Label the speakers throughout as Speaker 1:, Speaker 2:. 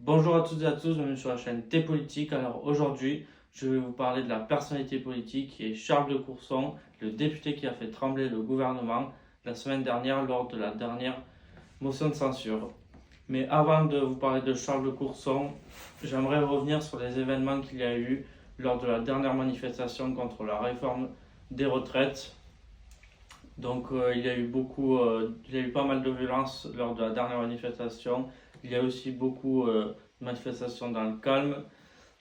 Speaker 1: Bonjour à toutes et à tous, bienvenue sur la chaîne T-Politique. Alors aujourd'hui, je vais vous parler de la personnalité politique qui est Charles de Courson, le député qui a fait trembler le gouvernement la semaine dernière lors de la dernière motion de censure. Mais avant de vous parler de Charles de Courson, j'aimerais revenir sur les événements qu'il y a eu lors de la dernière manifestation contre la réforme des retraites. Donc il y a eu pas mal de violences lors de la dernière manifestation. Il y a aussi beaucoup de manifestations dans le calme.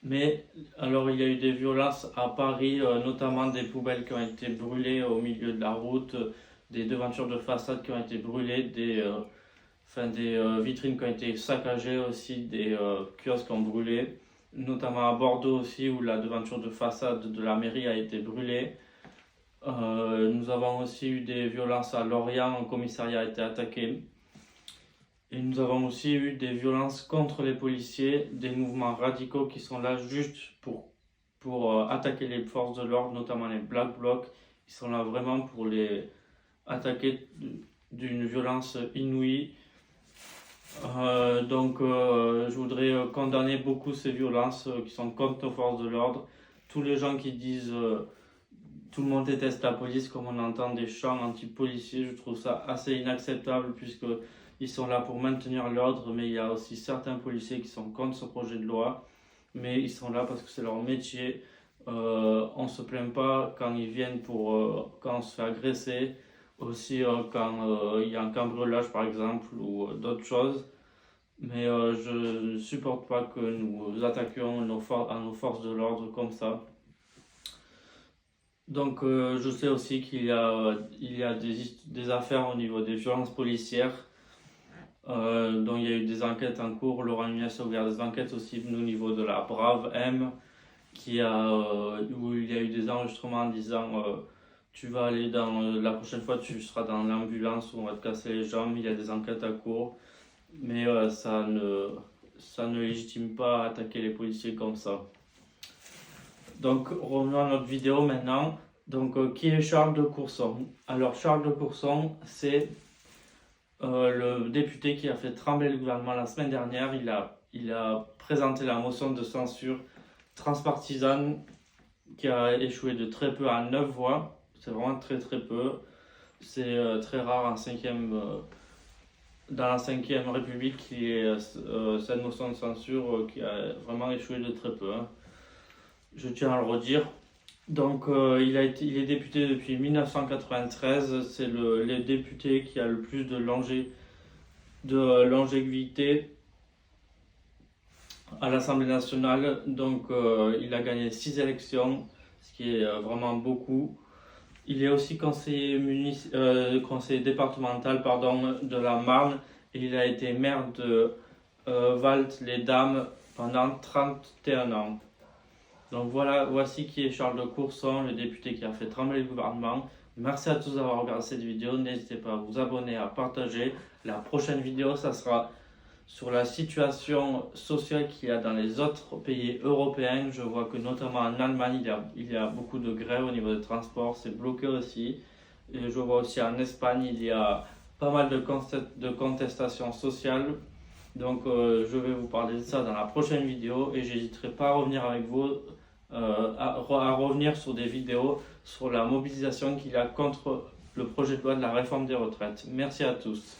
Speaker 1: Mais alors il y a eu des violences à Paris, notamment des poubelles qui ont été brûlées au milieu de la route, des devantures de façade qui ont été brûlées, des vitrines qui ont été saccagées aussi, des kiosques qui ont brûlé, notamment à Bordeaux aussi où la devanture de façade de la mairie a été brûlée. Nous avons aussi eu des violences à Lorient, un commissariat a été attaqué. Et nous avons aussi eu des violences contre les policiers, des mouvements radicaux qui sont là juste pour attaquer les forces de l'ordre, notamment les Black Blocs. Ils sont là vraiment pour les attaquer d'une violence inouïe. Je voudrais condamner beaucoup ces violences qui sont contre nos forces de l'ordre. Tous les gens qui disent tout le monde déteste la police, comme on entend des chants anti-policiers, je trouve ça assez inacceptable puisque ils sont là pour maintenir l'ordre, mais il y a aussi certains policiers qui sont contre ce projet de loi, mais ils sont là parce que c'est leur métier. On ne se plaint pas quand ils viennent quand on se fait agresser, aussi quand il y a un cambriolage par exemple ou d'autres choses. Mais je ne supporte pas que nous attaquions à nos forces de l'ordre comme ça. Donc je sais aussi qu'il y a des affaires au niveau des violences policières. Donc il y a eu des enquêtes en cours. Laurent Nunez a ouvert des enquêtes aussi au niveau de la Brave M où il y a eu des enregistrements en disant tu vas aller la prochaine fois tu seras dans l'ambulance où on va te casser les jambes. Il y a des enquêtes en cours, mais ça ne légitime pas attaquer les policiers comme ça. Donc revenons à notre vidéo maintenant. Donc qui est Charles de Courson? Alors Charles de Courson, c'est le député qui a fait trembler le gouvernement la semaine dernière. Il a présenté la motion de censure transpartisane qui a échoué de très peu à 9 voix. C'est vraiment très très peu. C'est très rare dans la 5e République qui est cette motion de censure qui a vraiment échoué de très peu. Je tiens à le redire. Donc il est député depuis 1993, c'est le député qui a le plus de longévité à l'Assemblée nationale. Donc il a gagné 6 élections, ce qui est vraiment beaucoup. Il est aussi conseiller départemental de la Marne et il a été maire de Val-les-Dames pendant 31 ans. Donc voici qui est Charles de Courson, le député qui a fait trembler le gouvernement. Merci à tous d'avoir regardé cette vidéo. N'hésitez pas à vous abonner, à partager. La prochaine vidéo, ça sera sur la situation sociale qu'il y a dans les autres pays européens. Je vois que notamment en Allemagne, il y a beaucoup de grèves au niveau des transports. C'est bloqué aussi. Et je vois aussi en Espagne, il y a pas mal de contestations sociales. Donc je vais vous parler de ça dans la prochaine vidéo et j'hésiterai pas à revenir avec vous à revenir sur des vidéos sur la mobilisation qu'il y a contre le projet de loi de la réforme des retraites. Merci à tous.